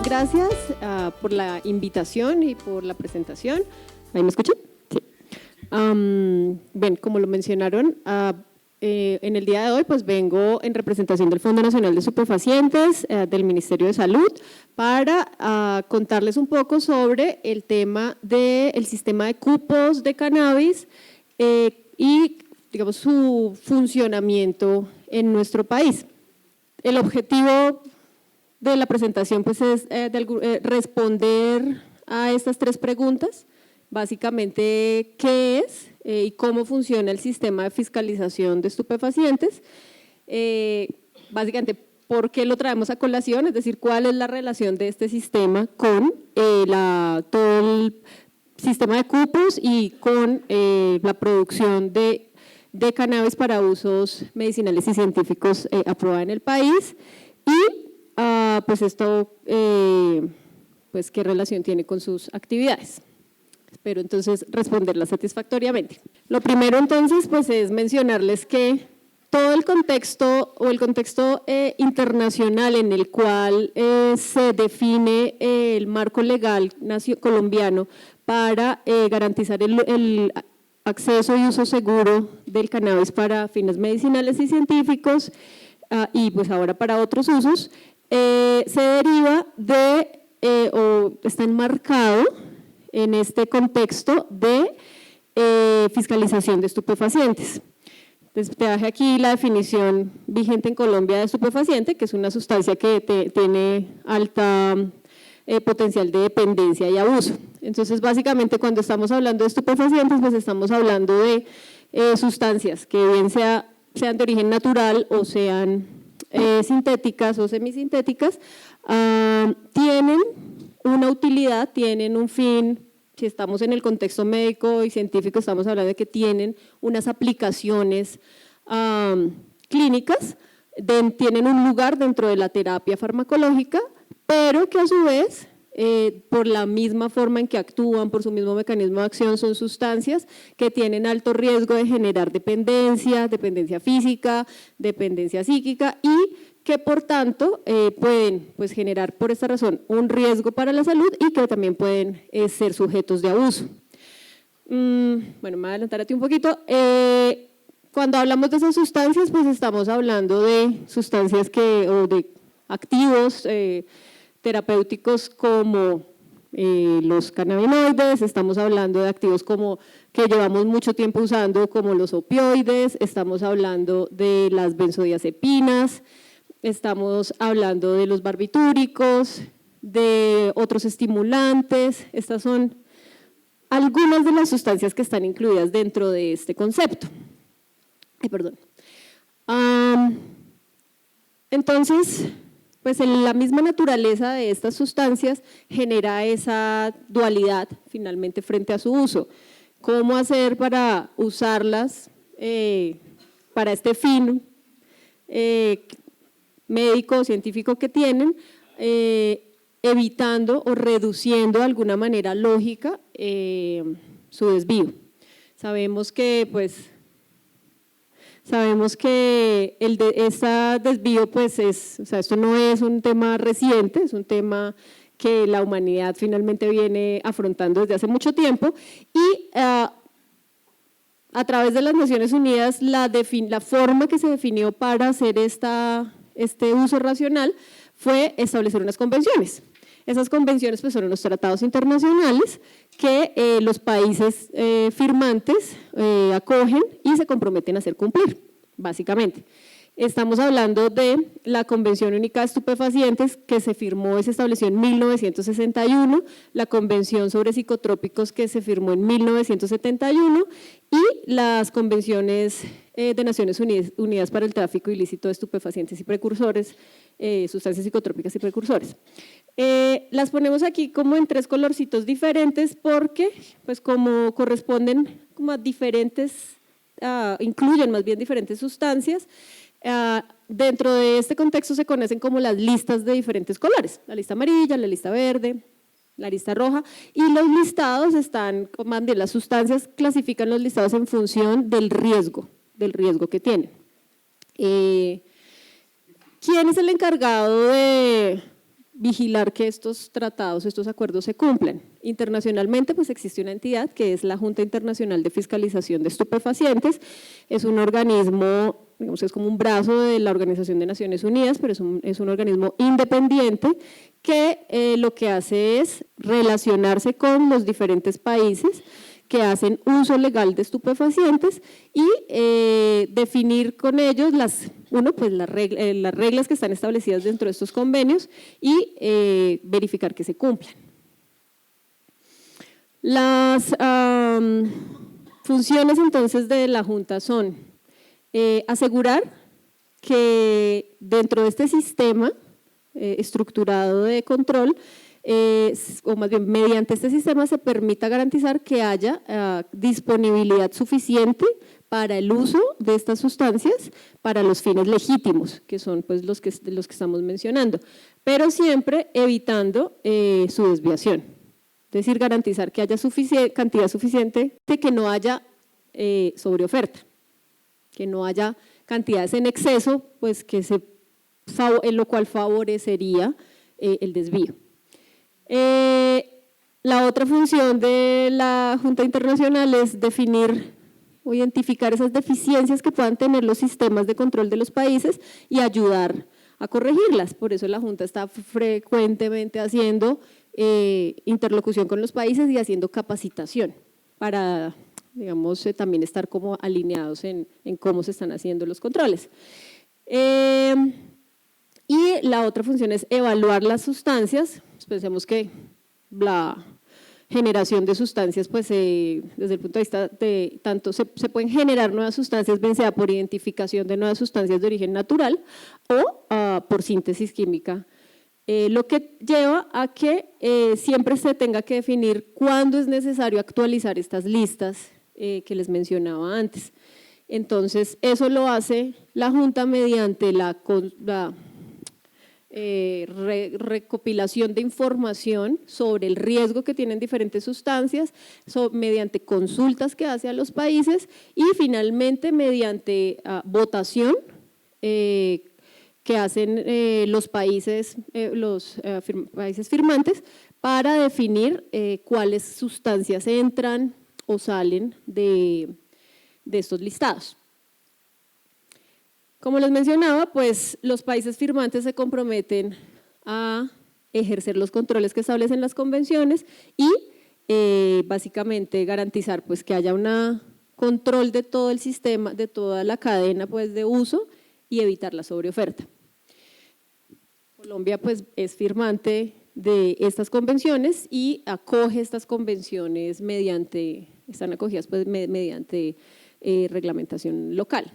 gracias por la invitación y por la presentación. ¿Ahí me escuchan? Sí. Bien, como lo mencionaron, en el día de hoy pues vengo en representación del Fondo Nacional de Estupefacientes del Ministerio de Salud para contarles un poco sobre el tema del sistema de cupos de cannabis y digamos su funcionamiento en nuestro país. El objetivo de la presentación pues es responder a estas tres preguntas. Básicamente, ¿qué es y cómo funciona el sistema de fiscalización de estupefacientes? Básicamente, ¿por qué lo traemos a colación? Es decir, ¿cuál es la relación de este sistema con todo el sistema de cupos y con la producción de cannabis para usos medicinales y científicos aprobada en el país? Y pues esto, pues, ¿qué relación tiene con sus actividades? Espero entonces responderla satisfactoriamente. Lo primero entonces pues es mencionarles que todo el contexto internacional en el cual se define el marco legal colombiano para garantizar el acceso y uso seguro del cannabis para fines medicinales y científicos y pues ahora para otros usos, se deriva de o está enmarcado en este contexto de fiscalización de estupefacientes. Entonces, traje aquí la definición vigente en Colombia de estupefaciente, que es una sustancia que tiene alta potencial de dependencia y abuso. Entonces, básicamente, cuando estamos hablando de estupefacientes, pues estamos hablando de sustancias que bien sean de origen natural o sean sintéticas o semisintéticas, tienen una utilidad, tienen un fin. Si estamos en el contexto médico y científico, estamos hablando de que tienen unas aplicaciones clínicas, tienen un lugar dentro de la terapia farmacológica, pero que a su vez, por la misma forma en que actúan, por su mismo mecanismo de acción, son sustancias que tienen alto riesgo de generar dependencia física, dependencia psíquica y que por tanto pueden pues, generar por esta razón un riesgo para la salud y que también pueden ser sujetos de abuso. Bueno, me voy a adelantar un poquito. Cuando hablamos de esas sustancias, pues estamos hablando de sustancias o de activos terapéuticos como los cannabinoides, estamos hablando de activos como que llevamos mucho tiempo usando como los opioides, estamos hablando de las benzodiazepinas, estamos hablando de los barbitúricos, de otros estimulantes. Estas son algunas de las sustancias que están incluidas dentro de este concepto. Entonces, pues la misma naturaleza de estas sustancias genera esa dualidad finalmente frente a su uso. ¿Cómo hacer para usarlas para este fin médico o científico que tienen, evitando o reduciendo de alguna manera lógica su desvío? Sabemos que este desvío pues esto no es un tema reciente, es un tema que la humanidad finalmente viene afrontando desde hace mucho tiempo y a través de las Naciones Unidas la forma que se definió para hacer este uso racional fue establecer unas convenciones. Esas convenciones pues, son unos tratados internacionales que los países firmantes acogen y se comprometen a hacer cumplir, básicamente. Estamos hablando de la Convención Única de Estupefacientes que se estableció en 1961, la Convención sobre Psicotrópicos que se firmó en 1971 y las convenciones de Naciones Unidas para el tráfico ilícito de estupefacientes y precursores, sustancias psicotrópicas y precursores. Las ponemos aquí como en tres colorcitos diferentes porque pues como corresponden como a diferentes, incluyen más bien diferentes sustancias. Dentro de este contexto se conocen como las listas de diferentes colores, la lista amarilla, la lista verde, la lista roja, y los listados las sustancias clasifican los listados en función del riesgo que tienen. ¿Quién es el encargado de vigilar que estos tratados, estos acuerdos se cumplan. Internacionalmente, pues existe una entidad que es la Junta Internacional de Fiscalización de Estupefacientes. Es un organismo, digamos, es como un brazo de la Organización de Naciones Unidas, pero es un organismo independiente que lo que hace es relacionarse con los diferentes países que hacen uso legal de estupefacientes y definir con ellos las reglas que están establecidas dentro de estos convenios y verificar que se cumplan. Las funciones entonces de la Junta son asegurar que dentro de este sistema estructurado de control, o más bien mediante este sistema se permita garantizar que haya disponibilidad suficiente para el uso de estas sustancias para los fines legítimos, que son pues los que estamos mencionando, pero siempre evitando su desviación. Es decir, garantizar que haya cantidad suficiente de que no haya sobreoferta, que no haya cantidades en exceso, pues en lo cual favorecería el desvío. La otra función de la Junta Internacional es definir o identificar esas deficiencias que puedan tener los sistemas de control de los países y ayudar a corregirlas. Por eso la Junta está frecuentemente haciendo interlocución con los países y haciendo capacitación para, digamos, también estar como alineados en cómo se están haciendo los controles. Y la otra función es evaluar las sustancias. Pensemos que la generación de sustancias, pues desde el punto de vista de tanto se pueden generar nuevas sustancias, bien sea por identificación de nuevas sustancias de origen natural o por síntesis química, lo que lleva a que siempre se tenga que definir cuándo es necesario actualizar estas listas que les mencionaba antes. Entonces, eso lo hace la Junta mediante la recopilación de información sobre el riesgo que tienen diferentes sustancias, mediante consultas que hace a los países y finalmente mediante votación que hacen los países firmantes para definir cuáles sustancias entran o salen de estos listados. Como les mencionaba, pues los países firmantes se comprometen a ejercer los controles que establecen las convenciones y básicamente garantizar pues, que haya un control de todo el sistema, de toda la cadena pues, de uso y evitar la sobreoferta. Colombia pues, es firmante de estas convenciones y acoge estas convenciones están acogidas pues, mediante reglamentación local.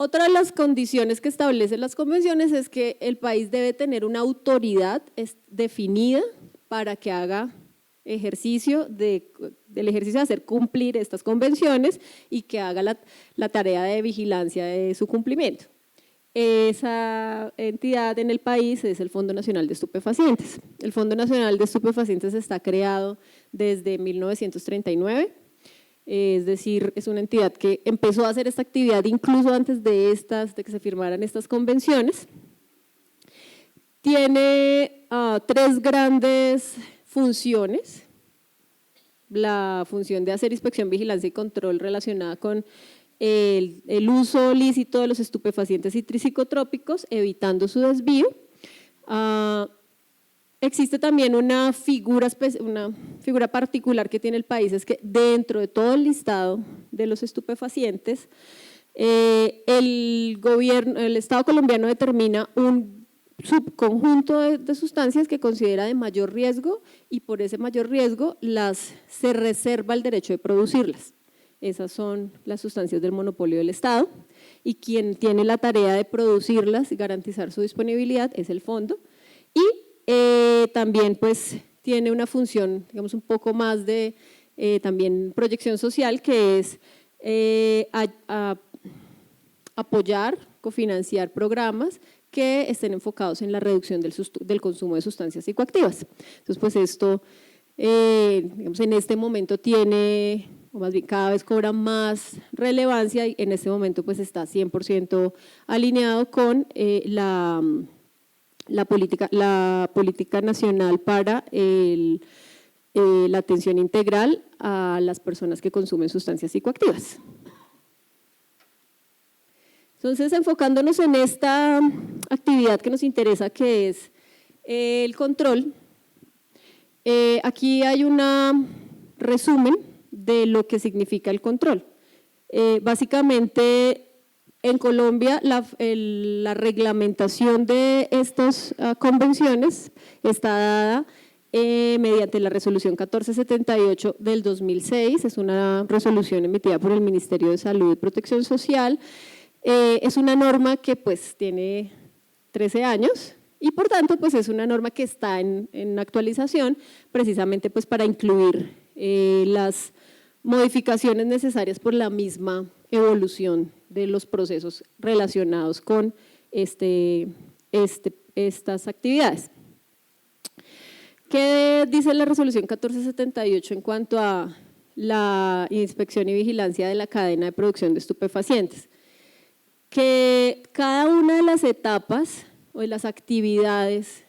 Otra de las condiciones que establecen las convenciones es que el país debe tener una autoridad definida para que haga del ejercicio de hacer cumplir estas convenciones y que haga la tarea de vigilancia de su cumplimiento. Esa entidad en el país es el Fondo Nacional de Estupefacientes. El Fondo Nacional de Estupefacientes está creado desde 1939. Es decir, es una entidad que empezó a hacer esta actividad incluso antes de que se firmaran estas convenciones. Tiene tres grandes funciones. La función de hacer inspección, vigilancia y control relacionada con el uso lícito de los estupefacientes y psicotrópicos, evitando su desvío. Existe también una figura particular que tiene el país, es que dentro de todo el listado de los estupefacientes, el Estado colombiano determina un subconjunto de sustancias que considera de mayor riesgo y por ese mayor riesgo se reserva el derecho de producirlas. Esas son las sustancias del monopolio del Estado y quien tiene la tarea de producirlas y garantizar su disponibilidad es el fondo. Y también pues tiene una función, digamos, un poco más de también proyección social, que es apoyar, cofinanciar programas que estén enfocados en la reducción del consumo de sustancias psicoactivas. Entonces, pues esto, digamos, en este momento tiene, o más bien cada vez cobra más relevancia y en este momento pues está 100% alineado con la política nacional para la atención integral a las personas que consumen sustancias psicoactivas. Entonces, enfocándonos en esta actividad que nos interesa, que es el control, aquí hay un resumen de lo que significa el control. Básicamente, en Colombia, la reglamentación de estas convenciones está dada mediante la resolución 1478 del 2006, es una resolución emitida por el Ministerio de Salud y Protección Social. Es una norma que pues tiene 13 años y por tanto pues es una norma que está en actualización precisamente pues para incluir las modificaciones necesarias por la misma evolución de los procesos relacionados con estas actividades. ¿Qué dice la resolución 1478 en cuanto a la inspección y vigilancia de la cadena de producción de estupefacientes? Que cada una de las etapas o de las actividades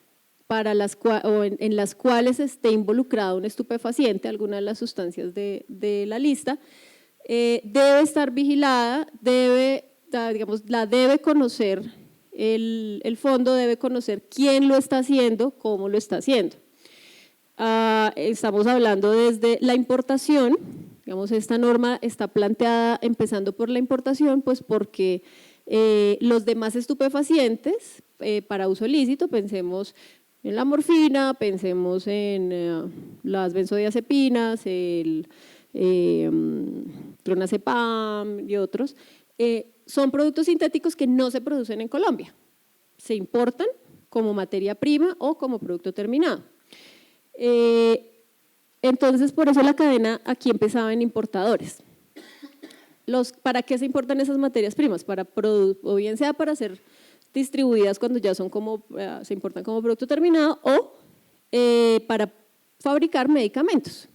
en las cuales esté involucrado un estupefaciente, alguna de las sustancias de la lista, debe estar vigilada, la debe conocer, el fondo debe conocer quién lo está haciendo, cómo lo está haciendo. Estamos hablando desde la importación, digamos, esta norma está planteada empezando por la importación, pues porque los demás estupefacientes para uso ilícito, pensemos en la morfina, pensemos en las benzodiazepinas, el clonazepam y otros, son productos sintéticos que no se producen en Colombia, se importan como materia prima o como producto terminado. Entonces, por eso la cadena aquí empezaba en importadores. ¿Para qué se importan esas materias primas? O bien sea para ser distribuidas cuando ya son se importan como producto terminado o para fabricar medicamentos.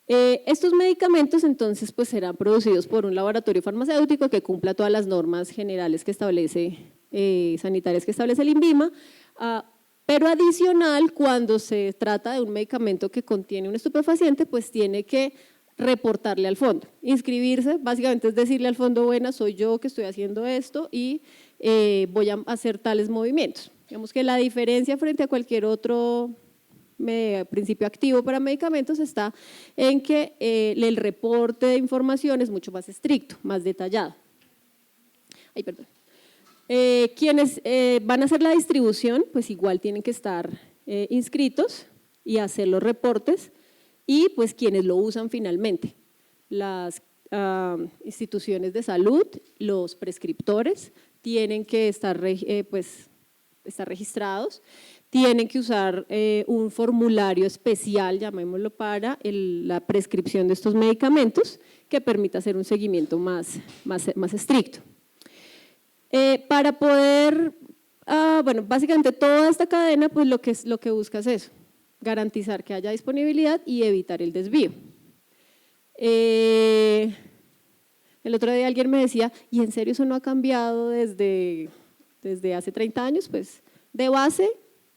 Estos medicamentos entonces pues serán producidos por un laboratorio farmacéutico que cumpla todas las normas generales que establece, sanitarias que establece el INVIMA, pero adicional cuando se trata de un medicamento que contiene un estupefaciente pues tiene que reportarle al fondo, inscribirse, básicamente es decirle al fondo, buena, soy yo que estoy haciendo esto y voy a hacer tales movimientos. Digamos que la diferencia frente a cualquier otro principio activo para medicamentos está en que el reporte de información es mucho más estricto, más detallado. Ay, perdón. Quienes van a hacer la distribución, pues igual tienen que estar inscritos y hacer los reportes, y pues quienes lo usan finalmente, las instituciones de salud, los prescriptores tienen que estar registrados, tienen que usar un formulario especial, llamémoslo, para la prescripción de estos medicamentos que permita hacer un seguimiento más estricto. Para poder, bueno, básicamente toda esta cadena pues lo que busca es eso, garantizar que haya disponibilidad y evitar el desvío. El otro día alguien me decía, ¿y en serio eso no ha cambiado desde hace 30 años? Pues de base,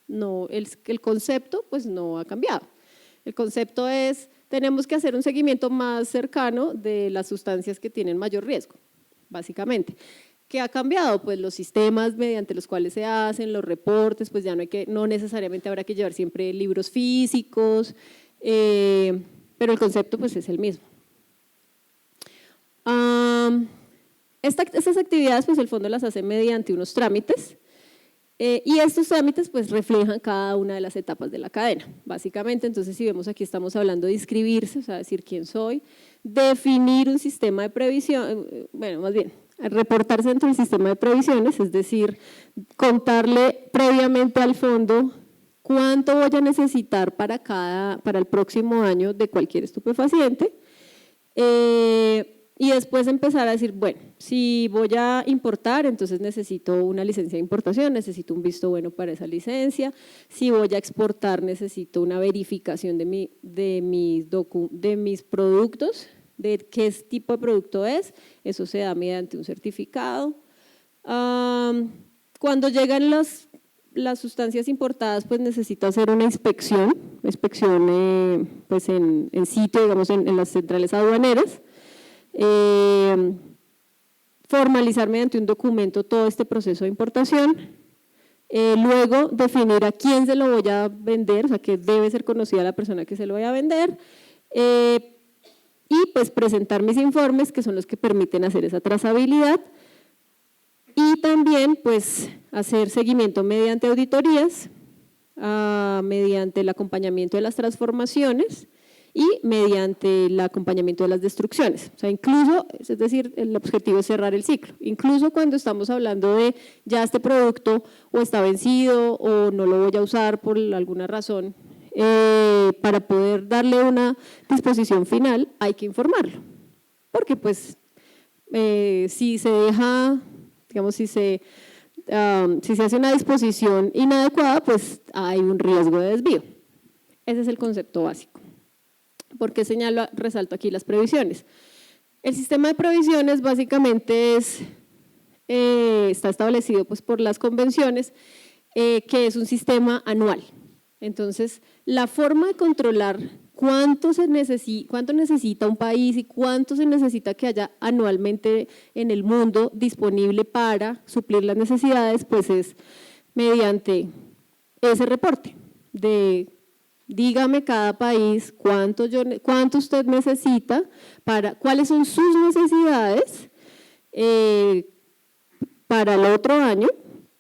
no, el concepto pues no ha cambiado. El concepto es, tenemos que hacer un seguimiento más cercano de las sustancias que tienen mayor riesgo, básicamente. ¿Qué ha cambiado? Pues los sistemas mediante los cuales se hacen, los reportes, pues ya no necesariamente habrá que llevar siempre libros físicos, pero el concepto pues es el mismo. Estas actividades pues el fondo las hace mediante unos trámites y estos trámites pues reflejan cada una de las etapas de la cadena. Básicamente, entonces si vemos aquí estamos hablando de inscribirse, o sea, decir quién soy, definir un sistema de previsión, bueno, más bien, reportarse dentro del sistema de previsiones, es decir, contarle previamente al fondo cuánto voy a necesitar para el próximo año de cualquier estupefaciente y después empezar a decir, bueno, si voy a importar, entonces necesito una licencia de importación, necesito un visto bueno para esa licencia, si voy a exportar necesito una verificación de mis productos, de qué tipo de producto es, eso se da mediante un certificado. Cuando llegan las sustancias importadas pues necesita hacer una inspección pues en sitio, digamos en las centrales aduaneras, formalizar mediante un documento todo este proceso de importación, luego definir a quién se lo voy a vender, o sea que debe ser conocida la persona que se lo voy a vender, y pues presentar mis informes que son los que permiten hacer esa trazabilidad. Y también pues hacer seguimiento mediante auditorías, mediante el acompañamiento de las transformaciones y mediante el acompañamiento de las destrucciones. O sea, incluso, es decir, el objetivo es cerrar el ciclo. Incluso cuando estamos hablando de ya este producto o está vencido o no lo voy a usar por alguna razón, para poder darle una disposición final hay que informarlo. Porque pues si se deja… digamos, si se hace una disposición inadecuada, pues hay un riesgo de desvío. Ese es el concepto básico. ¿Por qué resalto aquí las previsiones? El sistema de previsiones básicamente está establecido pues, por las convenciones, que es un sistema anual. Entonces, la forma de controlar cuánto necesita un país y cuánto se necesita que haya anualmente en el mundo disponible para suplir las necesidades, pues es mediante ese reporte de dígame cada país cuánto usted necesita, cuáles son sus necesidades para el otro año,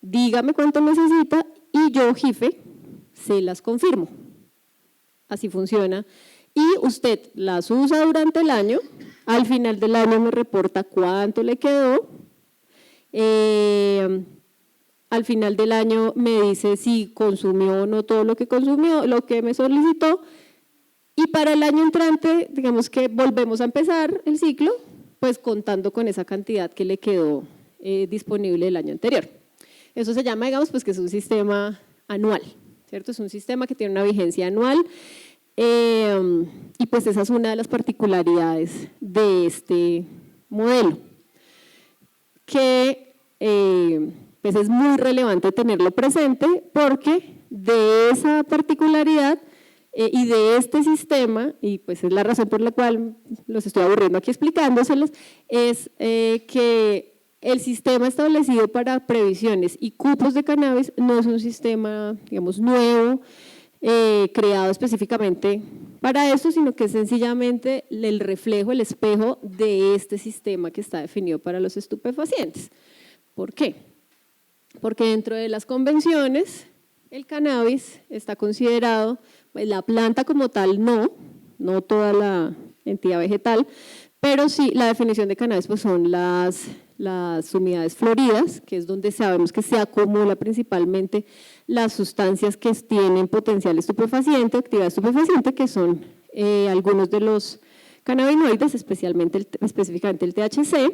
dígame cuánto necesita y yo, jefe, se las confirmo. Así funciona. Y usted las usa durante el año, al final del año me reporta cuánto le quedó, al final del año me dice si consumió o no todo lo que consumió, lo que me solicitó, y para el año entrante, digamos que volvemos a empezar el ciclo, pues contando con esa cantidad que le quedó disponible el año anterior. Eso se llama, digamos, pues que es un sistema anual, ¿cierto? Es un sistema que tiene una vigencia anual, y pues esa es una de las particularidades de este modelo, que pues es muy relevante tenerlo presente porque de esa particularidad y de este sistema, y pues es la razón por la cual los estoy aburriendo aquí explicándoselos, es que el sistema establecido para previsiones y cupos de cannabis no es un sistema, digamos, nuevo, creado específicamente para eso, sino que es sencillamente el reflejo, el espejo de este sistema que está definido para los estupefacientes. ¿Por qué? Porque dentro de las convenciones el cannabis está considerado, pues la planta como tal no toda la entidad vegetal, pero sí la definición de cannabis pues son las unidades floridas, que es donde sabemos que se acumula principalmente las sustancias que tienen potencial estupefaciente, actividad estupefaciente, que son algunos de los cannabinoides, específicamente el THC,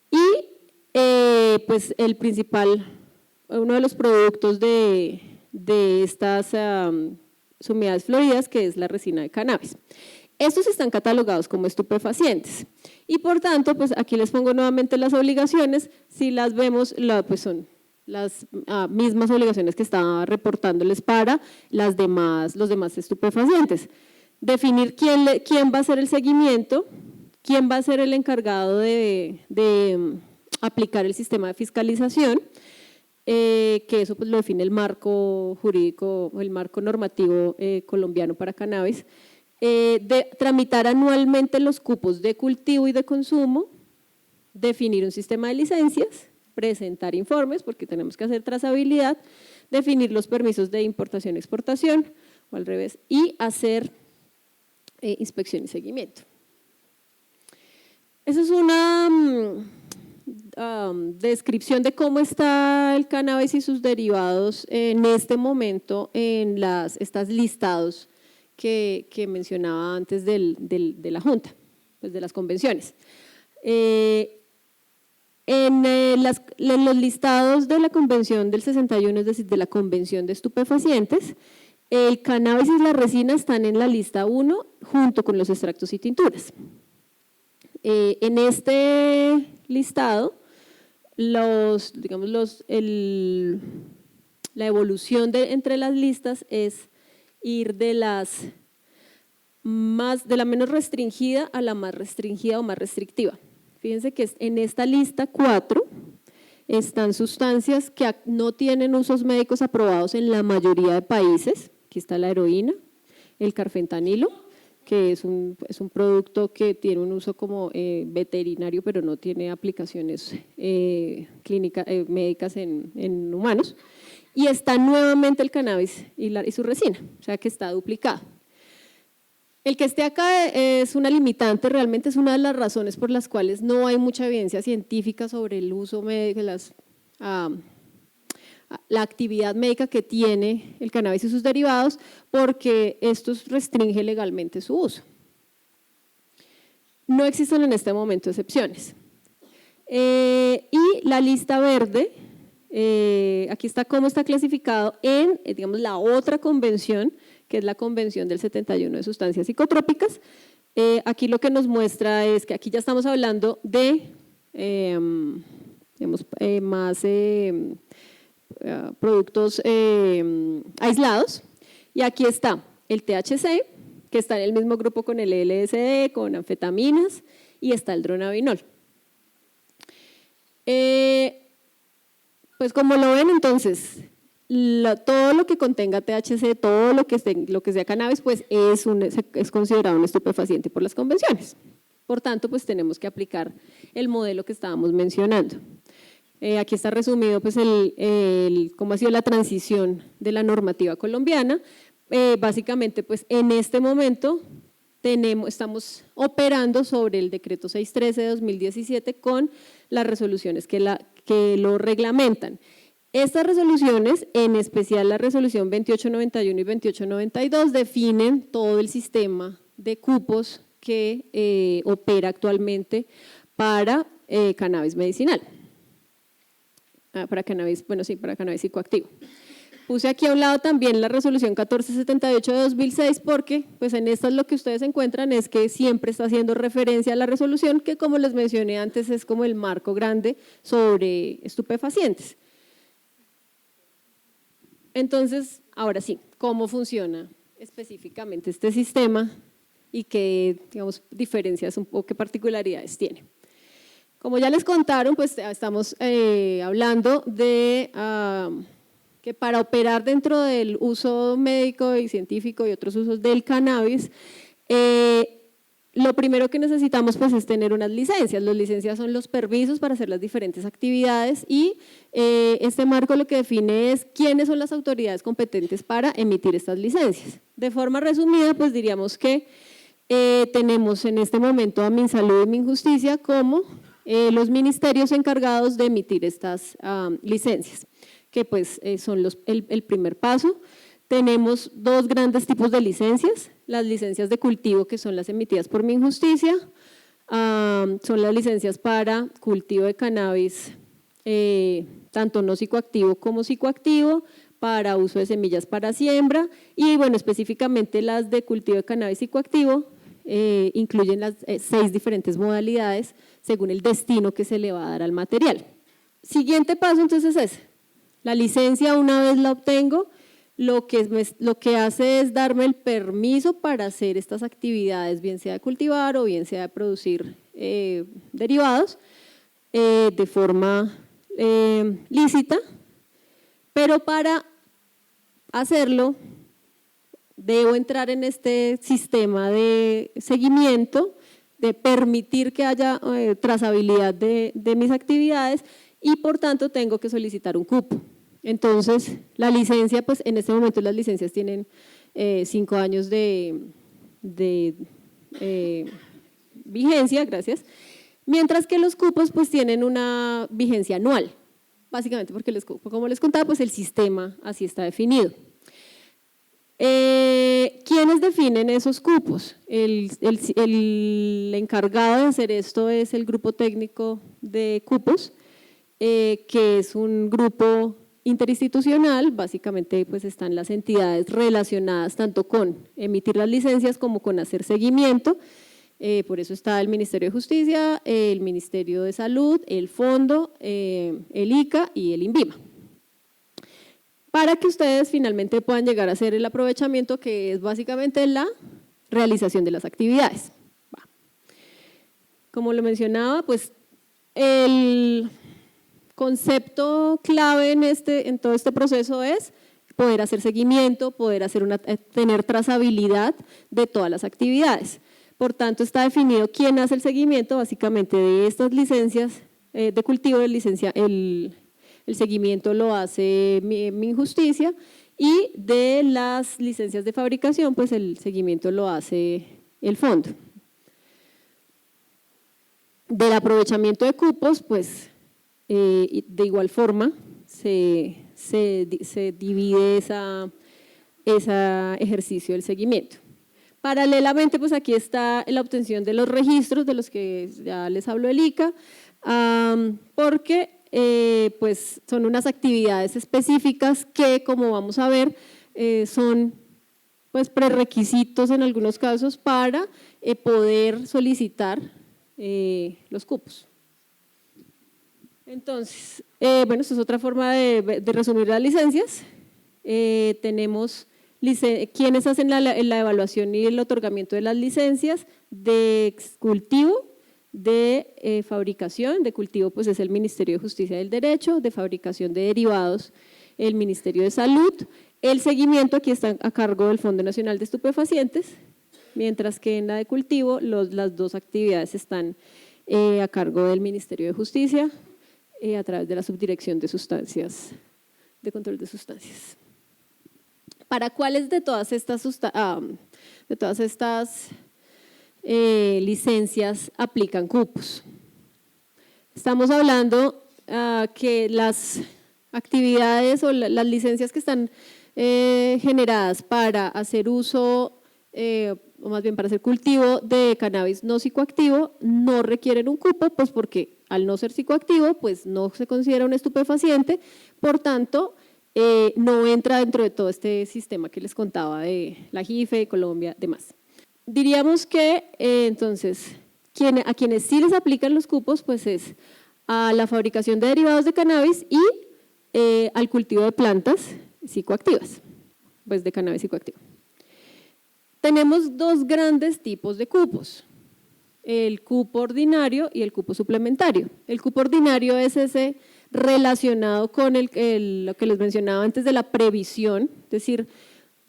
y pues uno de los productos de estas unidades floridas, que es la resina de cannabis. Estos están catalogados como estupefacientes y por tanto, pues aquí les pongo nuevamente las obligaciones, si las vemos, pues son las mismas obligaciones que estaba reportándoles para los demás estupefacientes. Definir quién va a hacer el seguimiento, quién va a ser el encargado de aplicar el sistema de fiscalización, que eso pues lo define el marco jurídico, el marco normativo colombiano para cannabis, de tramitar anualmente los cupos de cultivo y de consumo, definir un sistema de licencias, presentar informes, porque tenemos que hacer trazabilidad, definir los permisos de importación y exportación, o al revés, y hacer inspección y seguimiento. Esa es una descripción de cómo está el cannabis y sus derivados en este momento en estas listados que mencionaba antes de la Junta, pues de las convenciones. En los listados de la convención del 61, es decir, de la convención de estupefacientes, el cannabis y la resina están en la lista 1 junto con los extractos y tinturas. En este listado, la evolución entre las listas es ir de la menos restringida a la más restringida o más restrictiva. Fíjense que en esta lista 4 están sustancias que no tienen usos médicos aprobados en la mayoría de países. Aquí está la heroína, el carfentanilo, que es un producto que tiene un uso como veterinario, pero no tiene aplicaciones médicas en humanos. Y está nuevamente el cannabis y su resina, o sea que está duplicado. El que esté acá es una limitante, realmente es una de las razones por las cuales no hay mucha evidencia científica sobre el uso médico, la actividad médica que tiene el cannabis y sus derivados, porque esto restringe legalmente su uso. No existen en este momento excepciones. Y la lista verde, aquí está cómo está clasificado en, digamos, la otra convención, que es la Convención del 71 de sustancias psicotrópicas. Aquí lo que nos muestra es que aquí ya estamos hablando de más productos aislados, y aquí está el THC, que está en el mismo grupo con el LSD, con anfetaminas, y está el dronabinol. Pues como lo ven, entonces, todo lo que contenga THC, todo lo que sea cannabis, pues es considerado un estupefaciente por las convenciones. Por tanto, pues tenemos que aplicar el modelo que estábamos mencionando. Aquí está resumido pues cómo ha sido la transición de la normativa colombiana. Básicamente, pues en este momento estamos operando sobre el decreto 613 de 2017 con las resoluciones que lo reglamentan. Estas resoluciones, en especial la resolución 2891 y 2892, definen todo el sistema de cupos que opera actualmente para cannabis medicinal. Para cannabis psicoactivo. Puse aquí a un lado también la resolución 1478 de 2006 porque pues en esta lo que ustedes encuentran es que siempre está haciendo referencia a la resolución que, como les mencioné antes, es como el marco grande sobre estupefacientes. Entonces, ahora sí, ¿cómo funciona específicamente este sistema y qué, digamos, diferencias o qué particularidades tiene? Como ya les contaron, pues estamos hablando de que para operar dentro del uso médico y científico y otros usos del cannabis, lo primero que necesitamos pues es tener unas licencias. Las licencias son los permisos para hacer las diferentes actividades y este marco lo que define es quiénes son las autoridades competentes para emitir estas licencias. De forma resumida, pues diríamos que tenemos en este momento a MinSalud y Minjusticia como los ministerios encargados de emitir estas licencias, que pues son el primer paso. Tenemos dos grandes tipos de licencias, las licencias de cultivo que son las emitidas por Minjusticia, son las licencias para cultivo de cannabis, tanto no psicoactivo como psicoactivo, para uso de semillas para siembra y bueno, específicamente las de cultivo de cannabis psicoactivo incluyen las 6 diferentes modalidades según el destino que se le va a dar al material. Siguiente paso entonces es, la licencia una vez la obtengo, lo que hace es darme el permiso para hacer estas actividades, bien sea de cultivar o bien sea de producir derivados de forma lícita, pero para hacerlo debo entrar en este sistema de seguimiento, de permitir que haya trazabilidad de mis actividades y por tanto tengo que solicitar un cupo. Entonces, la licencia, pues en este momento las licencias tienen 5 años de vigencia, gracias, mientras que los cupos pues tienen una vigencia anual, básicamente porque como les contaba, pues el sistema así está definido. ¿Quiénes definen esos cupos? El encargado de hacer esto es el grupo técnico de cupos, que es un grupo interinstitucional, básicamente pues están las entidades relacionadas tanto con emitir las licencias como con hacer seguimiento, por eso está el Ministerio de Justicia, el Ministerio de Salud, el Fondo, el ICA y el INVIMA. para que ustedes finalmente puedan llegar a hacer el aprovechamiento, que es básicamente la realización de las actividades. Como lo mencionaba, pues el concepto clave en todo este proceso es poder hacer seguimiento, tener trazabilidad de todas las actividades. Por tanto, está definido quién hace el seguimiento, básicamente de estas licencias de cultivo, el seguimiento lo hace Minjusticia, y de las licencias de fabricación, pues el seguimiento lo hace el fondo. Del aprovechamiento de cupos, pues de igual forma se divide ese ejercicio del seguimiento. Paralelamente, pues aquí está la obtención de los registros de los que ya les habló el ICA, porque pues son unas actividades específicas que, como vamos a ver, son pues prerequisitos en algunos casos para poder solicitar los cupos. Entonces, bueno, esta es otra forma de resumir las licencias. Tenemos quienes hacen la evaluación y el otorgamiento de las licencias de cultivo, de fabricación. De cultivo pues es el Ministerio de Justicia y del Derecho, de fabricación de derivados el Ministerio de Salud. El seguimiento aquí está a cargo del Fondo Nacional de Estupefacientes, mientras que en la de cultivo las dos actividades están a cargo del Ministerio de Justicia a través de la Subdirección de Sustancias, de Control de Sustancias. ¿Para cuáles de todas estas licencias aplican cupos? Estamos hablando que las actividades o las licencias que están generadas para hacer uso, o más bien para hacer cultivo de cannabis no psicoactivo, no requieren un cupo, pues porque al no ser psicoactivo, pues no se considera un estupefaciente, por tanto, no entra dentro de todo este sistema que les contaba de la JIFE, Colombia, demás. Diríamos que entonces, a quienes sí les aplican los cupos, pues es a la fabricación de derivados de cannabis y al cultivo de plantas psicoactivas, pues de cannabis psicoactivo. Tenemos dos grandes tipos de cupos, el cupo ordinario y el cupo suplementario. El cupo ordinario es ese relacionado con lo que les mencionaba antes de la previsión, es decir,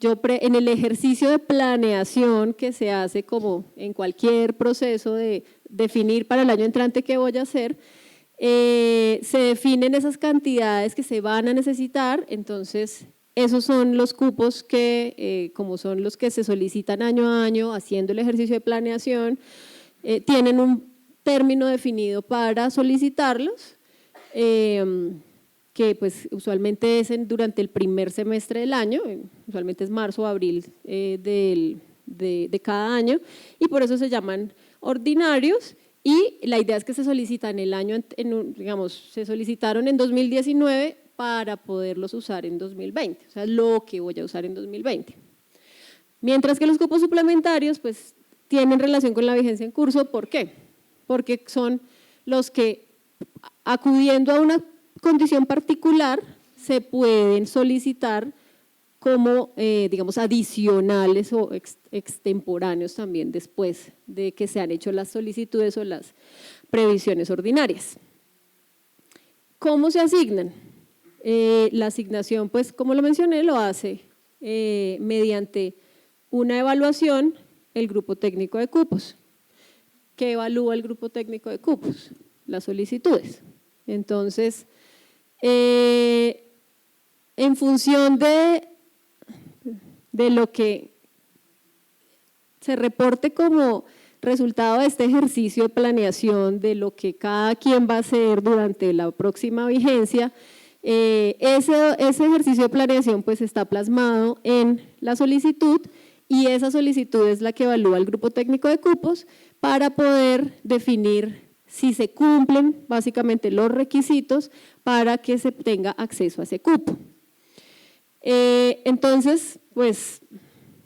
en el ejercicio de planeación que se hace como en cualquier proceso de definir para el año entrante qué voy a hacer, se definen esas cantidades que se van a necesitar, entonces esos son los cupos que, como son los que se solicitan año a año haciendo el ejercicio de planeación, tienen un término definido para solicitarlos, que pues usualmente es durante el primer semestre del año, usualmente es marzo o abril de cada año, y por eso se llaman ordinarios, y la idea es que se solicitan se solicitaron en 2019 para poderlos usar en 2020, o sea, lo que voy a usar en 2020. Mientras que los cupos suplementarios pues tienen relación con la vigencia en curso, ¿por qué? Porque son los que, acudiendo a una condición particular, se pueden solicitar como, digamos, adicionales o extemporáneos también después de que se han hecho las solicitudes o las previsiones ordinarias. ¿Cómo se asignan? La asignación, pues, como lo mencioné, lo hace mediante una evaluación el grupo técnico de cupos. ¿Qué evalúa el grupo técnico de cupos? Las solicitudes. Entonces, en función de lo que se reporte como resultado de este ejercicio de planeación de lo que cada quien va a hacer durante la próxima vigencia, ese ejercicio de planeación pues está plasmado en la solicitud, y esa solicitud es la que evalúa el grupo técnico de cupos para poder definir si se cumplen básicamente los requisitos para que se tenga acceso a ese cupo. Entonces, pues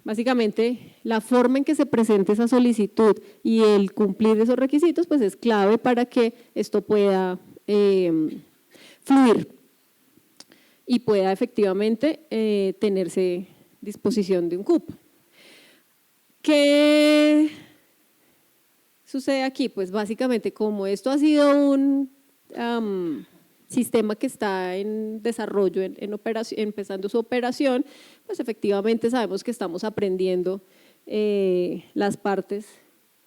básicamente la forma en que se presente esa solicitud y el cumplir esos requisitos pues es clave para que esto pueda fluir. y pueda efectivamente tenerse disposición de un cupo. ¿Qué sucede aquí? Pues básicamente como esto ha sido un sistema que está en desarrollo, en operación, empezando su operación, pues efectivamente sabemos que estamos aprendiendo las partes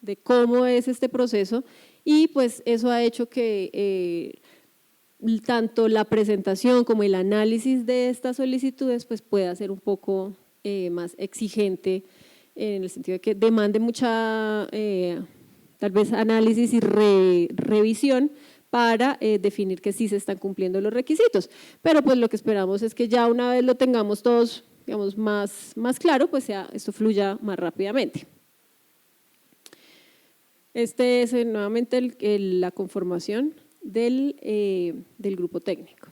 de cómo es este proceso y pues eso ha hecho que tanto la presentación como el análisis de estas solicitudes pues pueda ser un poco más exigente en el sentido de que demande mucha tal vez análisis y revisión para definir que sí se están cumpliendo los requisitos. Pero pues lo que esperamos es que ya una vez lo tengamos todos, digamos, más claro, pues esto fluya más rápidamente. Este es nuevamente la conformación del grupo técnico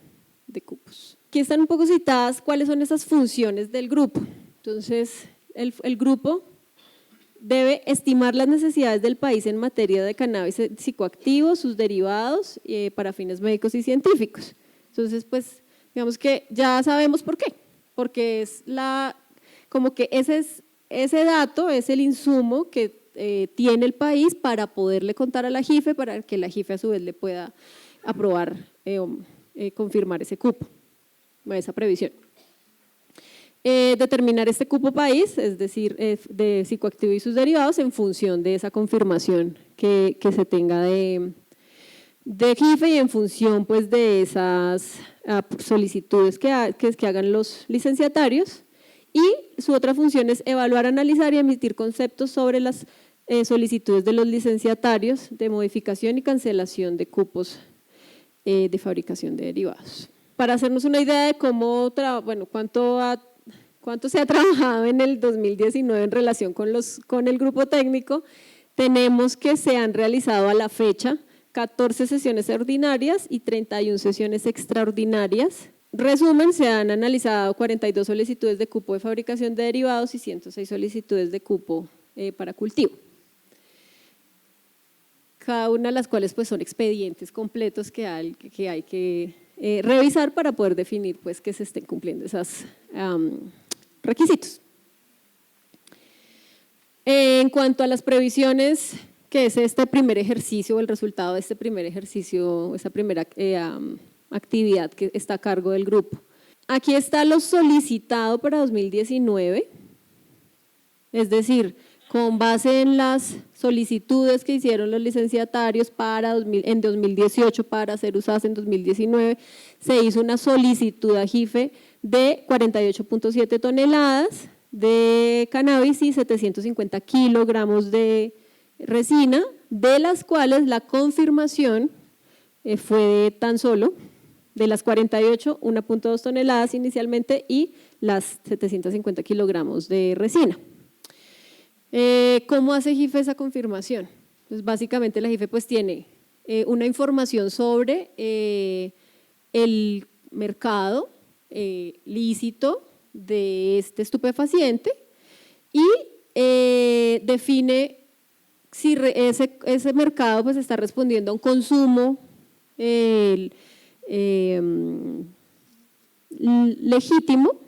de cupos. Aquí están un poco citadas cuáles son esas funciones del grupo. Entonces, el grupo debe estimar las necesidades del país en materia de cannabis psicoactivo, sus derivados para fines médicos y científicos. Entonces, pues, digamos que ya sabemos por qué, porque es como que ese dato es el insumo que tiene el país para poderle contar a la JIFE, para que la JIFE a su vez le pueda aprobar, confirmar ese cupo, esa previsión. Determinar este cupo país, es decir, de psicoactivo y sus derivados en función de esa confirmación que se tenga de JIFE y en función pues de esas solicitudes que hagan los licenciatarios. Y su otra función es evaluar, analizar y emitir conceptos sobre las solicitudes de los licenciatarios de modificación y cancelación de cupos de fabricación de derivados. Para hacernos una idea de cómo, cuánto se ha trabajado en el 2019 en relación con el grupo técnico, tenemos que se han realizado a la fecha 14 sesiones ordinarias y 31 sesiones extraordinarias. Resumen, se han analizado 42 solicitudes de cupo de fabricación de derivados y 106 solicitudes de cupo para cultivo. Cada una de las cuales pues, son expedientes completos que hay que revisar para poder definir pues, que se estén cumpliendo esos requisitos. En cuanto a las previsiones, que es este primer ejercicio o el resultado de este primer ejercicio, esa primera actividad que está a cargo del grupo. Aquí está lo solicitado para 2019, es decir, con base en las solicitudes que hicieron los licenciatarios en 2018 para ser usadas en 2019, se hizo una solicitud a JIFE de 48.7 toneladas de cannabis y 750 kilogramos de resina, de las cuales la confirmación fue tan solo de las 48, 1.2 toneladas inicialmente y las 750 kilogramos de resina. ¿Cómo hace JIFE esa confirmación? Pues básicamente la JIFE pues tiene una información sobre el mercado lícito de este estupefaciente y define si ese mercado pues está respondiendo a un consumo legítimo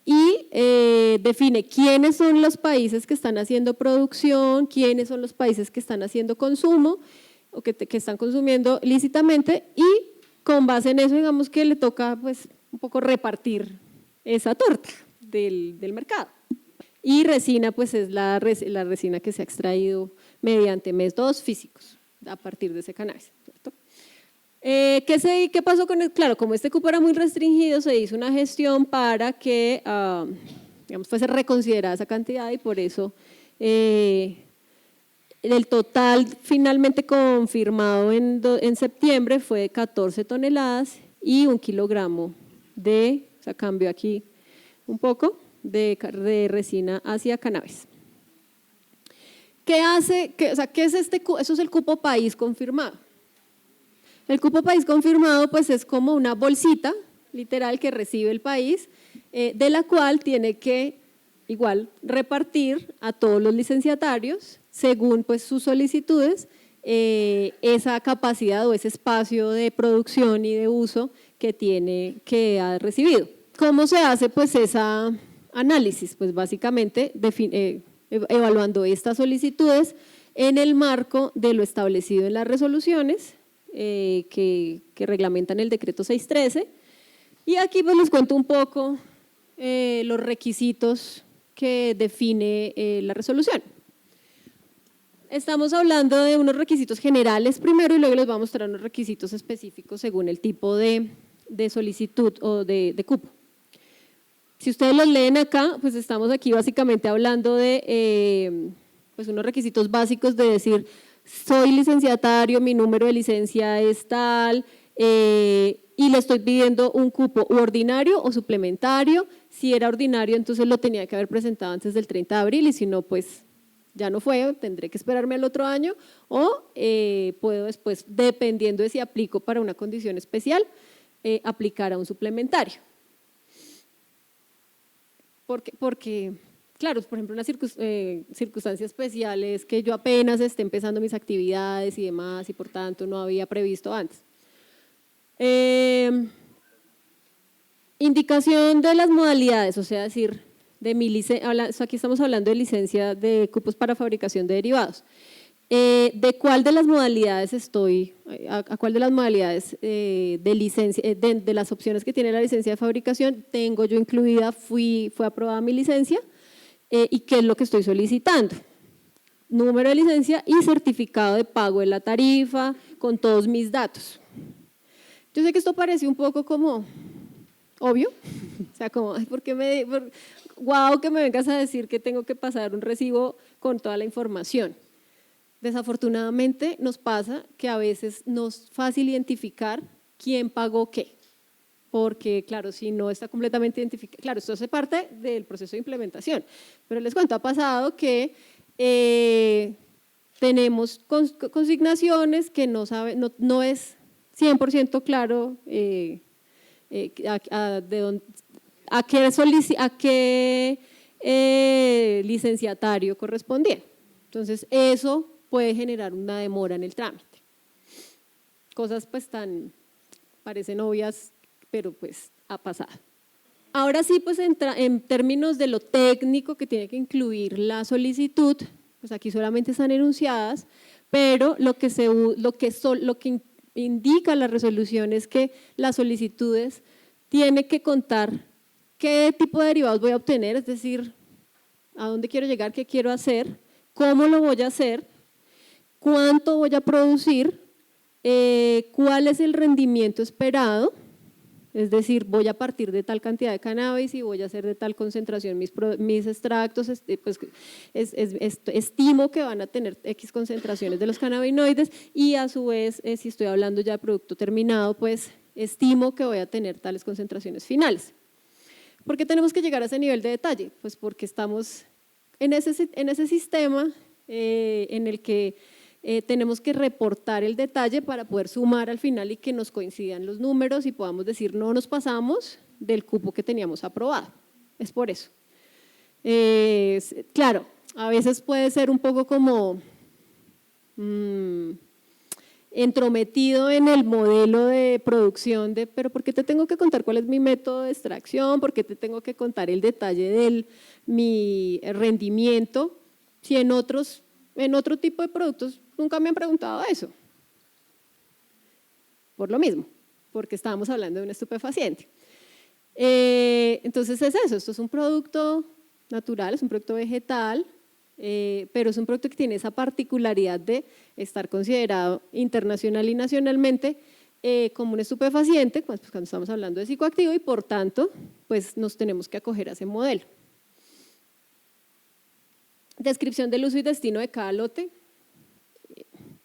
y define quiénes son los países que están haciendo producción, quiénes son los países que están haciendo consumo o que están consumiendo lícitamente y con base en eso digamos que le toca pues un poco repartir esa torta del mercado. Y resina pues es la resina que se ha extraído mediante métodos físicos a partir de ese cannabis, ¿cierto? ¿Qué pasó con claro, como este cupo era muy restringido, se hizo una gestión para que digamos, fuese reconsiderada esa cantidad y por eso el total finalmente confirmado en septiembre fue de 14 toneladas y 1 kilogramo o sea, cambio aquí un poco, de resina hacia cannabis. ¿Qué hace? O sea, ¿qué es eso es el cupo país confirmado. El cupo país confirmado pues es como una bolsita literal que recibe el país, de la cual tiene que igual repartir a todos los licenciatarios según pues sus solicitudes esa capacidad o ese espacio de producción y de uso que ha recibido. ¿Cómo se hace pues esa análisis? Pues básicamente evaluando estas solicitudes en el marco de lo establecido en las resoluciones que reglamentan el decreto 613. Y aquí pues les cuento un poco los requisitos que define la resolución. Estamos hablando de unos requisitos generales primero y luego les voy a mostrar unos requisitos específicos según el tipo de solicitud o de cupo. Si ustedes los leen acá, pues estamos aquí básicamente hablando de pues unos requisitos básicos de decir, soy licenciatario, mi número de licencia es tal, y le estoy pidiendo un cupo ordinario o suplementario. Si era ordinario, entonces lo tenía que haber presentado antes del 30 de abril y si no, pues ya no fue, tendré que esperarme al otro año o puedo después, dependiendo de si aplico para una condición especial, aplicar a un suplementario. Porque claro, por ejemplo, una circunstancia especial es que yo apenas esté empezando mis actividades y demás y por tanto no había previsto antes. Indicación de las modalidades, o sea, decir, aquí estamos hablando de licencia de cupos para fabricación de derivados. ¿De cuál de las modalidades a cuál de las modalidades de licencia, de las opciones que tiene la licencia de fabricación tengo yo incluida, fue aprobada mi licencia y qué es lo que estoy solicitando? Número de licencia y certificado de pago de la tarifa con todos mis datos. Yo sé que esto parece un poco como obvio, o sea, como, ¿por qué guau, que me vengas a decir que tengo que pasar un recibo con toda la información? Desafortunadamente nos pasa que a veces no es fácil identificar quién pagó qué, porque claro, si no está completamente identificado, claro, esto hace parte del proceso de implementación, pero les cuento, ha pasado que tenemos consignaciones que no es 100% claro a qué licenciatario correspondía. Entonces, eso puede generar una demora en el trámite. Cosas pues parecen obvias, pero pues ha pasado. Ahora sí, pues en términos de lo técnico que tiene que incluir la solicitud, pues aquí solamente están enunciadas, pero lo que indica la resolución es que las solicitudes tienen que contar qué tipo de derivados voy a obtener, es decir, a dónde quiero llegar, qué quiero hacer, cómo lo voy a hacer, cuánto voy a producir, cuál es el rendimiento esperado, es decir, voy a partir de tal cantidad de cannabis y voy a hacer de tal concentración mis extractos, pues, estimo que van a tener X concentraciones de los cannabinoides y a su vez, si estoy hablando ya de producto terminado, pues estimo que voy a tener tales concentraciones finales. ¿Por qué tenemos que llegar a ese nivel de detalle? Pues porque estamos en ese sistema en el que tenemos que reportar el detalle para poder sumar al final y que nos coincidan los números y podamos decir no nos pasamos del cupo que teníamos aprobado. Es por eso. Claro, a veces puede ser un poco como entrometido en el modelo de producción pero ¿por qué te tengo que contar cuál es mi método de extracción? ¿Por qué te tengo que contar el detalle de mi rendimiento? Si en otro tipo de productos nunca me han preguntado eso. Por lo mismo, porque estábamos hablando de un estupefaciente. Entonces es eso, esto es un producto natural, es un producto vegetal, pero es un producto que tiene esa particularidad de estar considerado internacional y nacionalmente como un estupefaciente, pues cuando estamos hablando de psicoactivo y por tanto pues nos tenemos que acoger a ese modelo. Descripción del uso y destino de cada lote,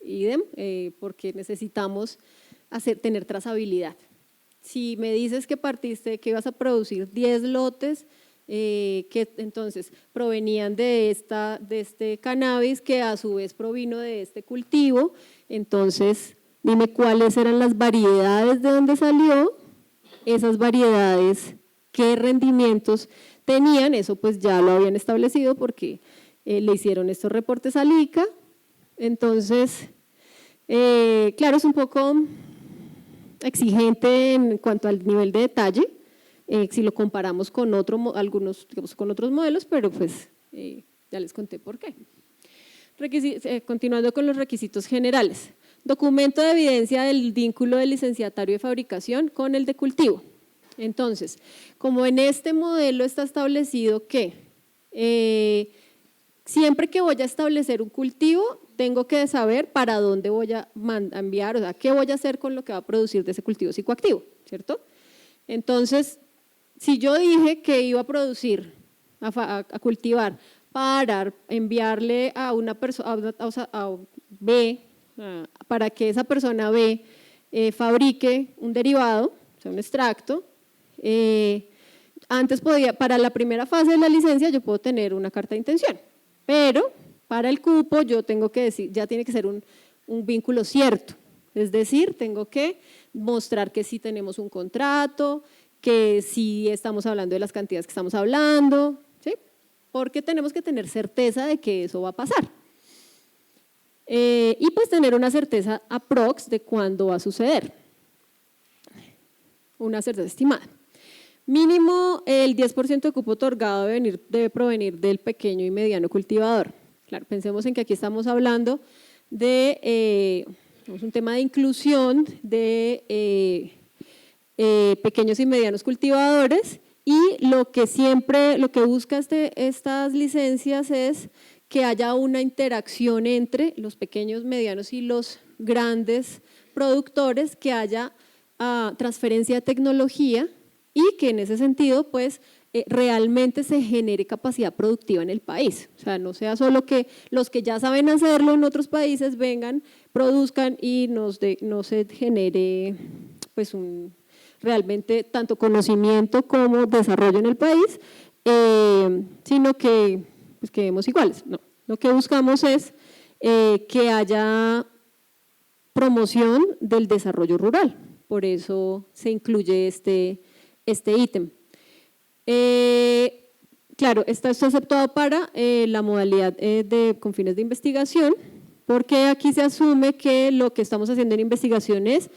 idem, porque necesitamos tener trazabilidad. Si me dices que que ibas a producir 10 lotes, que entonces provenían de este cannabis que a su vez provino de este cultivo, entonces dime cuáles eran las variedades de donde salió, esas variedades, qué rendimientos tenían, eso pues ya lo habían establecido porque le hicieron estos reportes al ICA. Entonces, claro, es un poco exigente en cuanto al nivel de detalle, si lo comparamos con algunos, digamos, con otros modelos, pero pues ya les conté por qué. Continuando con los requisitos generales. Documento de evidencia del vínculo del licenciatario de fabricación con el de cultivo. Entonces, como en este modelo está establecido que siempre que voy a establecer un cultivo, tengo que saber para dónde voy a enviar, o sea, qué voy a hacer con lo que va a producir de ese cultivo psicoactivo, ¿cierto? Entonces, si yo dije que iba a producir, a cultivar para enviarle a una persona, a B, para que esa persona B fabrique un derivado, o sea, un extracto, antes podía, para la primera fase de la licencia yo puedo tener una carta de intención, pero para el cupo yo tengo que decir, ya tiene que ser un vínculo cierto, es decir, tengo que mostrar que sí tenemos un contrato, que sí estamos hablando de las cantidades que estamos hablando, ¿sí? Porque tenemos que tener certeza de que eso va a pasar. Y pues tener una certeza aprox de cuándo va a suceder, una certeza estimada. Mínimo el 10% de cupo otorgado debe provenir del pequeño y mediano cultivador. Claro, pensemos en que aquí estamos hablando de un tema de inclusión de pequeños y medianos cultivadores, y lo que busca estas licencias es que haya una interacción entre los pequeños, medianos y los grandes productores, que haya transferencia de tecnología y que en ese sentido pues realmente se genere capacidad productiva en el país. O sea, no sea solo que los que ya saben hacerlo en otros países vengan, produzcan y no se genere pues realmente tanto conocimiento como desarrollo en el país, sino que pues quedemos iguales. No, lo que buscamos es que haya promoción del desarrollo rural, por eso se incluye este ítem. Claro, está aceptado para la modalidad con fines de investigación, porque aquí se asume que lo que estamos haciendo en investigación es,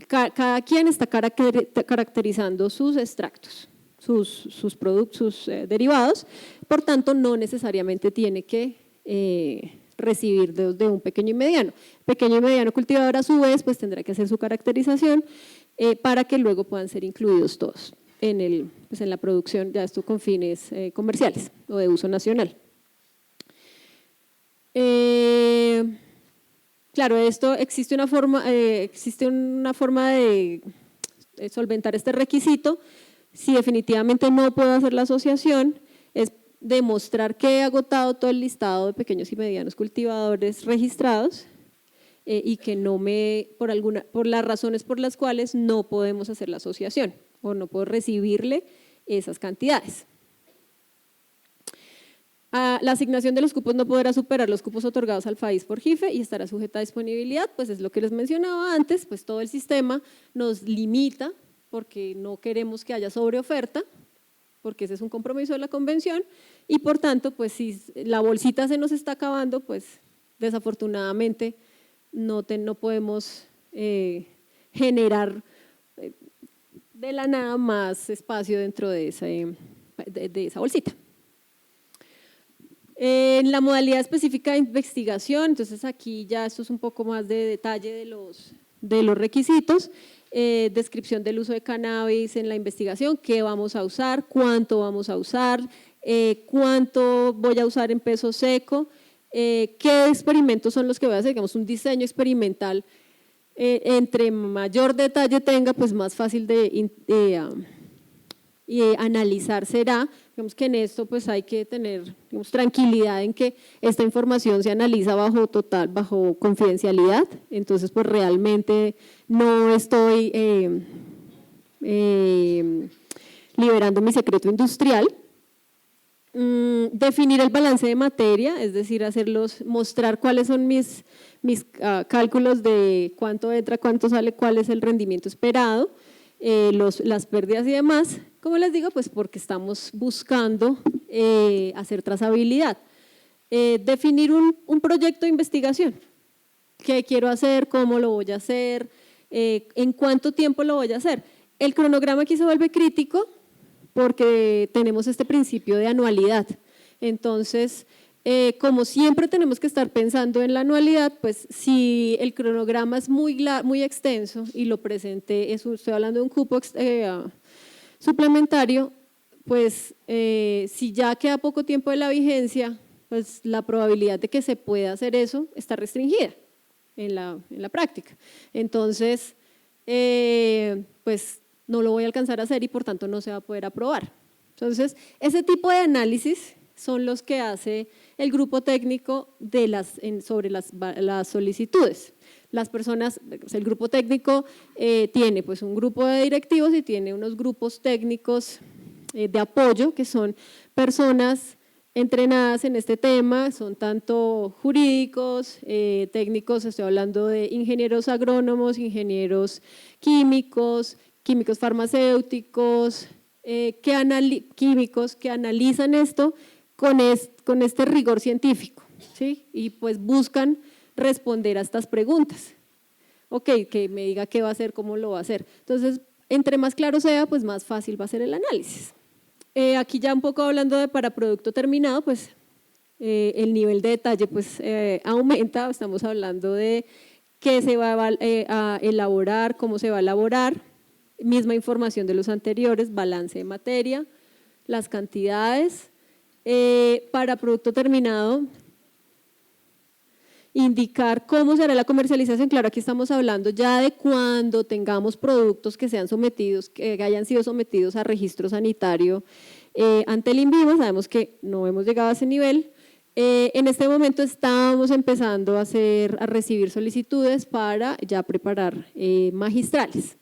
cada quien está caracterizando sus extractos, sus productos, sus derivados, por tanto no necesariamente tiene que recibir de un pequeño y mediano. Pequeño y mediano cultivador a su vez pues tendrá que hacer su caracterización para que luego puedan ser incluidos todos en la producción, ya esto con fines comerciales o de uso nacional. Claro, existe una forma de solventar este requisito. Si definitivamente no puedo hacer la asociación, es demostrar que he agotado todo el listado de pequeños y medianos cultivadores registrados y que por las razones por las cuales no podemos hacer la asociación o no puedo recibirle esas cantidades. La asignación de los cupos no podrá superar los cupos otorgados al país por JIFE y estará sujeta a disponibilidad, pues es lo que les mencionaba antes, pues todo el sistema nos limita porque no queremos que haya sobreoferta, porque ese es un compromiso de la convención, y por tanto, pues si la bolsita se nos está acabando, pues desafortunadamente no podemos generar de la nada más espacio dentro de esa bolsita. En la modalidad específica de investigación, entonces aquí ya esto es un poco más de detalle de los requisitos, descripción del uso de cannabis en la investigación, qué vamos a usar, cuánto vamos a usar, cuánto voy a usar en peso seco, qué experimentos son los que voy a hacer, digamos un diseño experimental, entre mayor detalle tenga, pues más fácil de analizar será. Digamos que en esto pues hay que tener tranquilidad en que esta información se analiza bajo confidencialidad, entonces pues realmente no estoy liberando mi secreto industrial. Definir el balance de materia, es decir, mostrar cuáles son mis cálculos de cuánto entra, cuánto sale, cuál es el rendimiento esperado, las pérdidas y demás. Como les digo, pues porque estamos buscando hacer trazabilidad. Definir un proyecto de investigación. ¿Qué quiero hacer? ¿Cómo lo voy a hacer? ¿En cuánto tiempo lo voy a hacer? El cronograma aquí se vuelve crítico porque tenemos este principio de anualidad. Entonces, como siempre tenemos que estar pensando en la anualidad, pues si el cronograma es muy extenso y lo presenté, estoy hablando de un cupo suplementario, pues si ya queda poco tiempo de la vigencia, pues la probabilidad de que se pueda hacer eso está restringida en la práctica. Entonces, pues no lo voy a alcanzar a hacer y por tanto no se va a poder aprobar. Entonces, ese tipo de análisis son los que hace el grupo técnico sobre las solicitudes. Las personas, el grupo técnico tiene pues un grupo de directivos y tiene unos grupos técnicos de apoyo que son personas entrenadas en este tema, son tanto jurídicos, técnicos, estoy hablando de ingenieros agrónomos, ingenieros químicos, químicos farmacéuticos, químicos que analizan esto con este rigor científico, ¿sí? Y pues buscan responder a estas preguntas. Ok, que me diga qué va a hacer, cómo lo va a hacer. Entonces, entre más claro sea, pues más fácil va a ser el análisis. Aquí ya un poco hablando de para producto terminado, pues el nivel de detalle pues aumenta, estamos hablando de qué se va a elaborar, cómo se va a elaborar, misma información de los anteriores, balance de materia, las cantidades. Para producto terminado, indicar cómo será la comercialización. Claro, aquí estamos hablando ya de cuando tengamos productos que sean sometidos, que hayan sido sometidos a registro sanitario ante el INVIMA. Sabemos que no hemos llegado a ese nivel. En este momento estamos empezando a recibir solicitudes para ya preparar magistrales.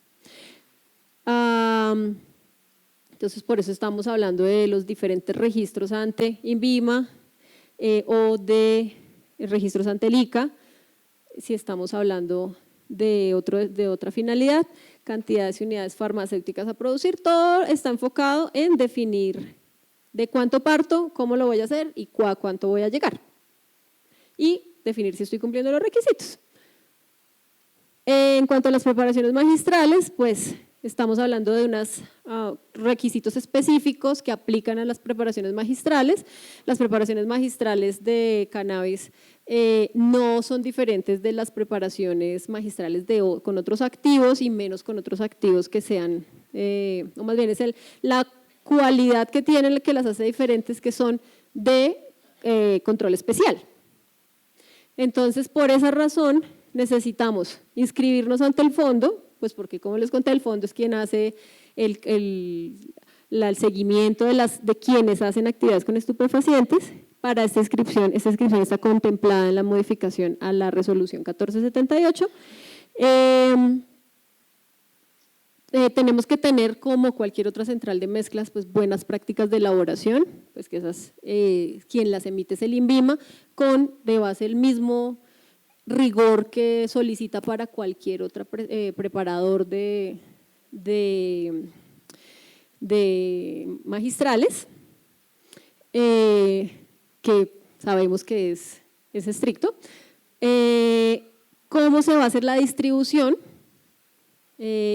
Entonces, por eso estamos hablando de los diferentes registros ante INVIMA o de registros ante el ICA, si estamos hablando de otra finalidad, cantidades y unidades farmacéuticas a producir, todo está enfocado en definir de cuánto parto, cómo lo voy a hacer y cuánto voy a llegar. Y definir si estoy cumpliendo los requisitos. En cuanto a las preparaciones magistrales, pues estamos hablando de unos requisitos específicos que aplican a las preparaciones magistrales. Las preparaciones magistrales de cannabis no son diferentes de las preparaciones magistrales con otros activos y menos con otros activos que sean, o más bien es la cualidad que tienen que las hace diferentes, que son de control especial. Entonces, por esa razón, necesitamos inscribirnos ante el fondo, pues porque como les conté, el fondo es quien hace el seguimiento de quienes hacen actividades con estupefacientes. Para esta inscripción está contemplada en la modificación a la resolución 1478. Tenemos que tener, como cualquier otra central de mezclas, pues buenas prácticas de elaboración, pues que esas, quien las emite es el INVIMA, de base el mismo rigor que solicita para cualquier otro preparador de magistrales, que sabemos que es estricto. ¿Cómo se va a hacer la distribución?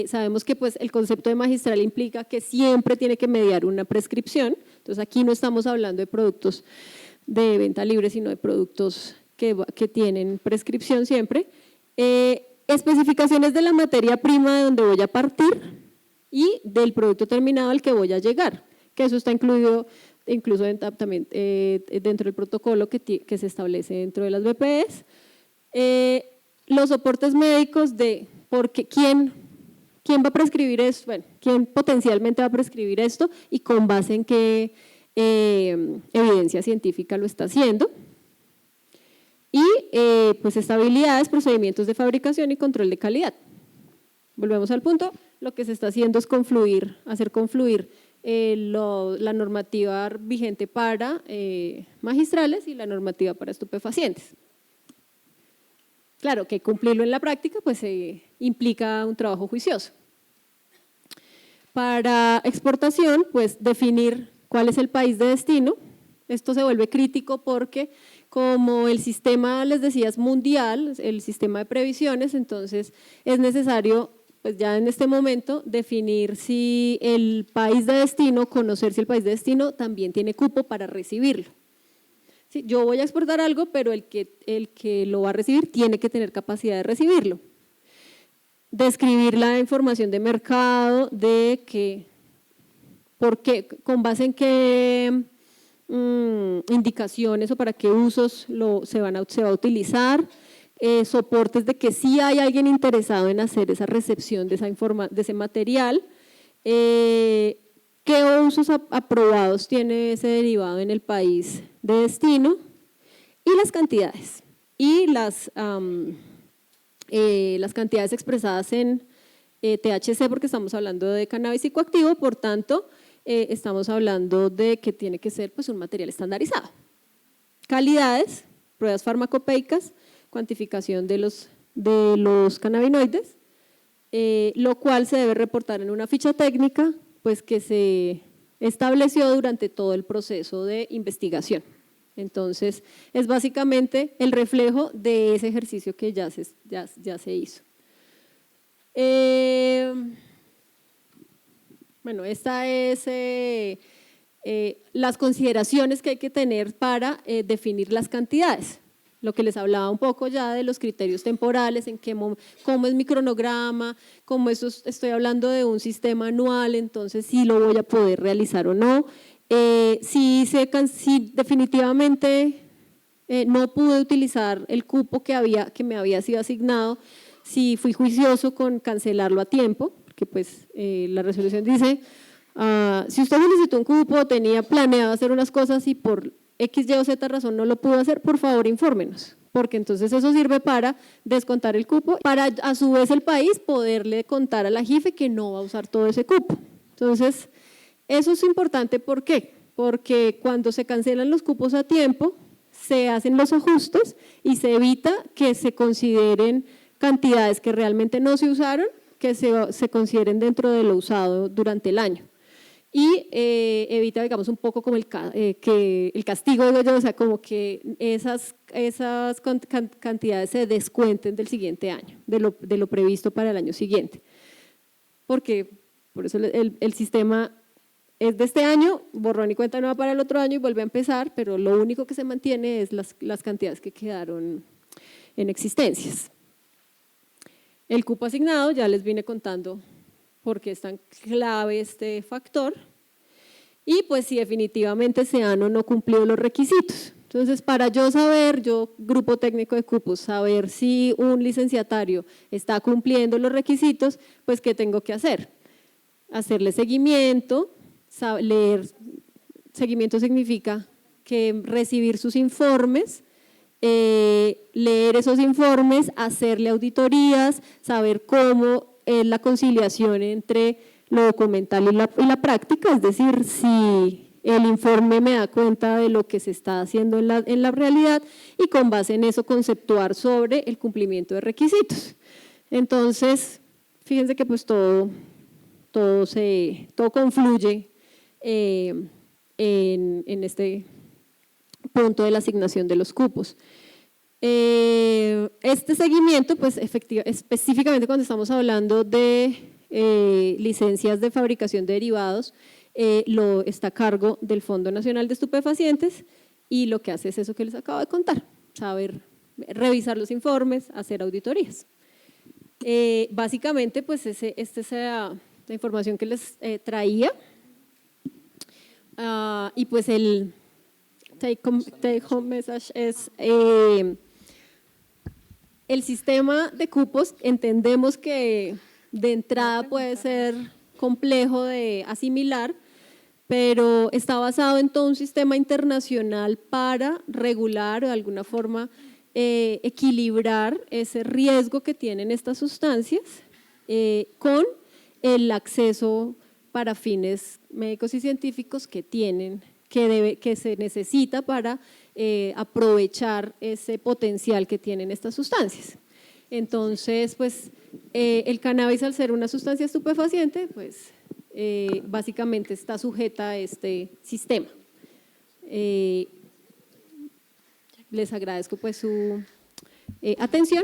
Sabemos que pues, el concepto de magistral implica que siempre tiene que mediar una prescripción, entonces aquí no estamos hablando de productos de venta libre, sino de productos que tienen prescripción siempre. Especificaciones de la materia prima de donde voy a partir y del producto terminado al que voy a llegar, que eso está incluido incluso también dentro del protocolo que se establece dentro de las BPS. Los soportes médicos porque quién va a prescribir esto, bueno, quién potencialmente va a prescribir esto y con base en qué evidencia científica lo está haciendo. Y pues estabilidades, procedimientos de fabricación y control de calidad. Volvemos al punto, lo que se está haciendo es hacer confluir la normativa vigente para magistrales y la normativa para estupefacientes. Claro que cumplirlo en la práctica pues implica un trabajo juicioso. Para exportación, pues definir cuál es el país de destino. Esto se vuelve crítico porque como el sistema, les decía, es mundial, el sistema de previsiones, entonces es necesario, pues ya en este momento, definir si el país de destino, conocer si el país de destino también tiene cupo para recibirlo. Sí, yo voy a exportar algo, pero el que lo va a recibir tiene que tener capacidad de recibirlo. Describir la información de mercado, de que, con base en qué indicaciones o para qué usos se va a utilizar, soportes de que sí hay alguien interesado en hacer esa recepción de ese material, qué usos aprobados tiene ese derivado en el país de destino y las cantidades. Y las cantidades expresadas en THC, porque estamos hablando de cannabis psicoactivo, por tanto, estamos hablando de que tiene que ser pues, un material estandarizado. Calidades, pruebas farmacopeicas, cuantificación de los cannabinoides, lo cual se debe reportar en una ficha técnica pues, que se estableció durante todo el proceso de investigación. Entonces, es básicamente el reflejo de ese ejercicio que ya se hizo. Bueno, esta es las consideraciones que hay que tener para definir las cantidades. Lo que les hablaba un poco ya de los criterios temporales, cómo es mi cronograma, cómo estoy hablando de un sistema anual, entonces si lo voy a poder realizar o no. Si definitivamente no pude utilizar el cupo que me había sido asignado, si fui juicioso con cancelarlo a tiempo, porque pues la resolución dice, si usted solicitó un cupo, tenía planeado hacer unas cosas y por X, Y o Z razón no lo pudo hacer, por favor infórmenos, porque entonces eso sirve para descontar el cupo, para a su vez el país poderle contar a la JIFE que no va a usar todo ese cupo. Entonces, eso es importante, ¿por qué? Porque cuando se cancelan los cupos a tiempo, se hacen los ajustes y se evita que se consideren cantidades que realmente no se usaron, que se consideren dentro de lo usado durante el año. Y evita, digamos, un poco como que el castigo, digo yo, o sea, como que esas cantidades se descuenten del siguiente año, de lo previsto para el año siguiente. Porque por eso el sistema es de este año, borrón y cuenta nueva para el otro año y vuelve a empezar, pero lo único que se mantiene es las cantidades que quedaron en existencias. El cupo asignado, ya les vine contando por qué es tan clave este factor, y pues si definitivamente se han o no cumplido los requisitos. Entonces, para yo saber, grupo técnico de cupos, saber si un licenciatario está cumpliendo los requisitos, pues ¿qué tengo que hacer? Hacerle seguimiento, seguimiento significa que recibir sus informes, leer esos informes, hacerle auditorías, saber cómo es la conciliación entre lo documental y la práctica, es decir, si el informe me da cuenta de lo que se está haciendo en la realidad y con base en eso conceptuar sobre el cumplimiento de requisitos. Entonces, fíjense que pues todo confluye en este punto de la asignación de los cupos. Este seguimiento, pues específicamente cuando estamos hablando de licencias de fabricación de derivados, está a cargo del Fondo Nacional de Estupefacientes y lo que hace es eso que les acabo de contar, revisar los informes, hacer auditorías. Básicamente, pues esta es la información que les traía y pues el take home message es el sistema de cupos. Entendemos que de entrada puede ser complejo de asimilar, pero está basado en todo un sistema internacional para regular o de alguna forma equilibrar ese riesgo que tienen estas sustancias con el acceso para fines médicos y científicos que tienen, que se necesita para aprovechar ese potencial que tienen estas sustancias. Entonces, pues el cannabis, al ser una sustancia estupefaciente, pues básicamente está sujeta a este sistema. les agradezco pues su atención